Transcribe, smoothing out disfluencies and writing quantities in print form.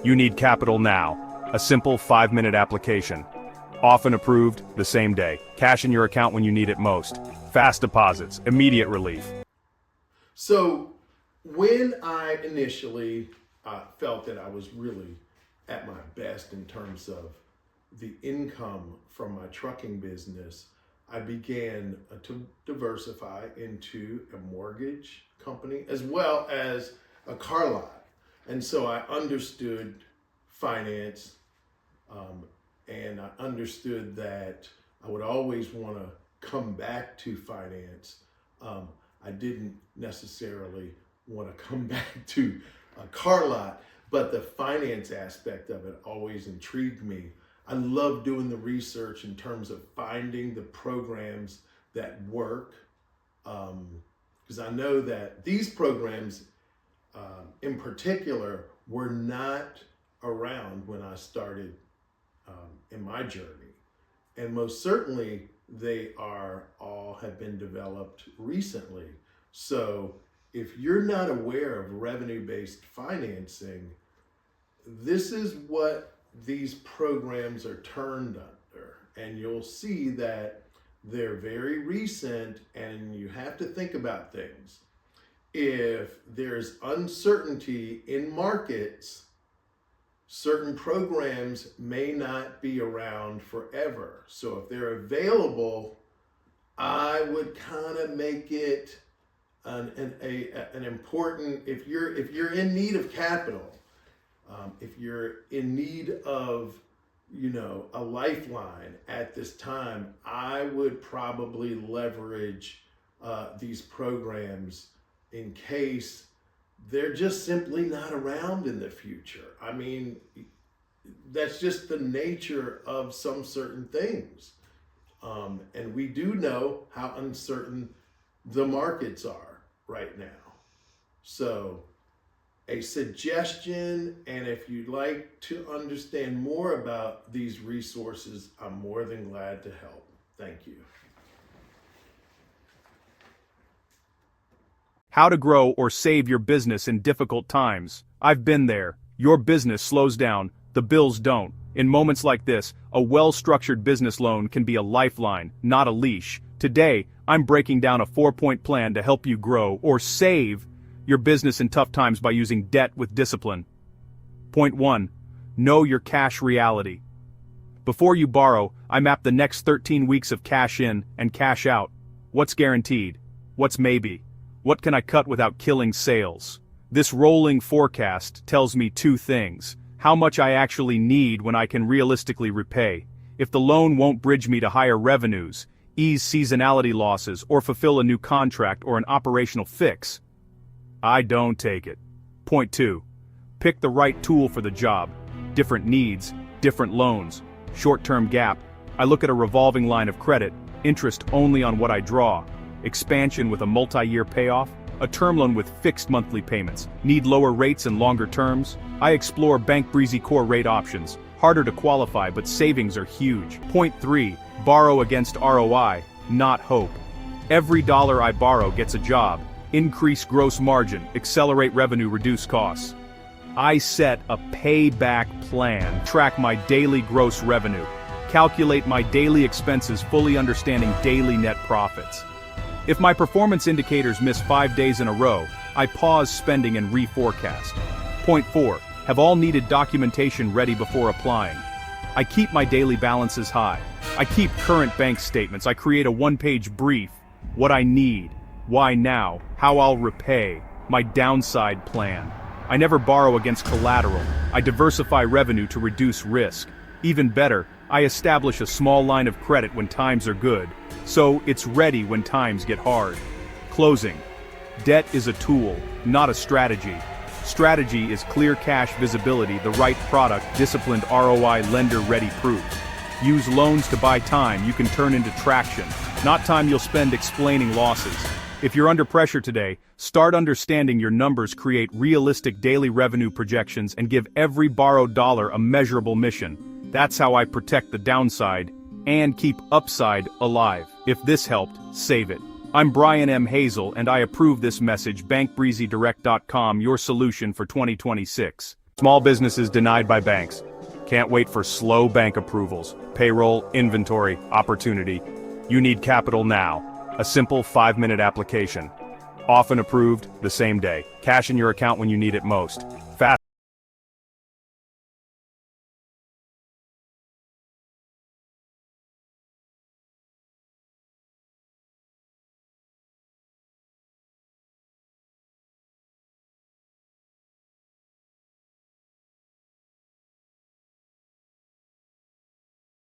You need capital now. A simple 5-minute application. Often approved the same day. Cash in your account when you need it most. Fast deposits, immediate relief. So when I initially felt that I was really at my best in terms of the income from my trucking business, I began to diversify into a mortgage company as well as a car lot. And so I understood finance, and I understood that I would always want to come back to finance. I didn't necessarily want to come back to a car lot, but the finance aspect of it always intrigued me. I love doing the research in terms of finding the programs that work, because I know that these programs in particular were not around when I started in my journey. And most certainly they have been developed recently. So if you're not aware of revenue-based financing, this is what these programs are turned under. And you'll see that they're very recent, and you have to think about things. If there's uncertainty in markets, certain programs may not be around forever. So if they're available, I would kind of make it an important, if you're in need of capital, if you're in need of, a lifeline at this time, I would probably leverage these programs in case they're just simply not around in the future. I mean, that's just the nature of some certain things. And we do know how uncertain the markets are right now. So a suggestion, and if you'd like to understand more about these resources, I'm more than glad to help. Thank you. How to grow or save your business in difficult times. I've been there. Your business slows down, the bills don't. In moments like this, a well-structured business loan can be a lifeline, not a leash. Today, I'm breaking down a 4-point plan to help you grow or save your business in tough times by using debt with discipline. Point 1. Know your cash reality. Before you borrow, I map the next 13 weeks of cash in and cash out. What's guaranteed? What's maybe? What can I cut without killing sales? This rolling forecast tells me 2 things. How much I actually need when I can realistically repay. If the loan won't bridge me to higher revenues, ease seasonality losses, or fulfill a new contract or an operational fix, I don't take it. Point 2. Pick the right tool for the job. Different needs, different loans. Short-term gap. I look at a revolving line of credit, interest only on what I draw. Expansion with a multi-year payoff. A term loan with fixed monthly payments. Need lower rates and longer terms. I explore Bank Breezy Core rate options. Harder to qualify, but savings are huge. Point 3. Borrow against ROI, not hope. Every dollar I borrow gets a job. Increase gross margin, accelerate revenue, reduce costs. I set a payback plan, track my daily gross revenue, calculate my daily expenses, fully understanding daily net profits. If my performance indicators miss 5 days in a row, I pause spending and reforecast. Point 4. Have all needed documentation ready before applying. I keep my daily balances high. I keep current bank statements. I create a 1-page brief. What I need. Why now, how I'll repay, my downside plan. I never borrow against collateral. I diversify revenue to reduce risk. Even better, I establish a small line of credit when times are good, so it's ready when times get hard. Closing. Debt is a tool, not a strategy. Strategy is clear cash visibility, the right product, disciplined ROI, lender-ready proof. Use loans to buy time you can turn into traction, not time you'll spend explaining losses. If you're under pressure today, start understanding your numbers, create realistic daily revenue projections, and give every borrowed dollar a measurable mission. That's how I protect the downside and keep upside alive. If this helped, save it. I'm Brian M. Hazel, and I approve this message. BankBreezyDirect.com, your solution for 2026. Small businesses denied by banks. Can't wait for slow bank approvals, payroll, inventory, opportunity. You need capital now. A simple 5-minute application. Often approved the same day. Cash in your account when you need it most. Fast.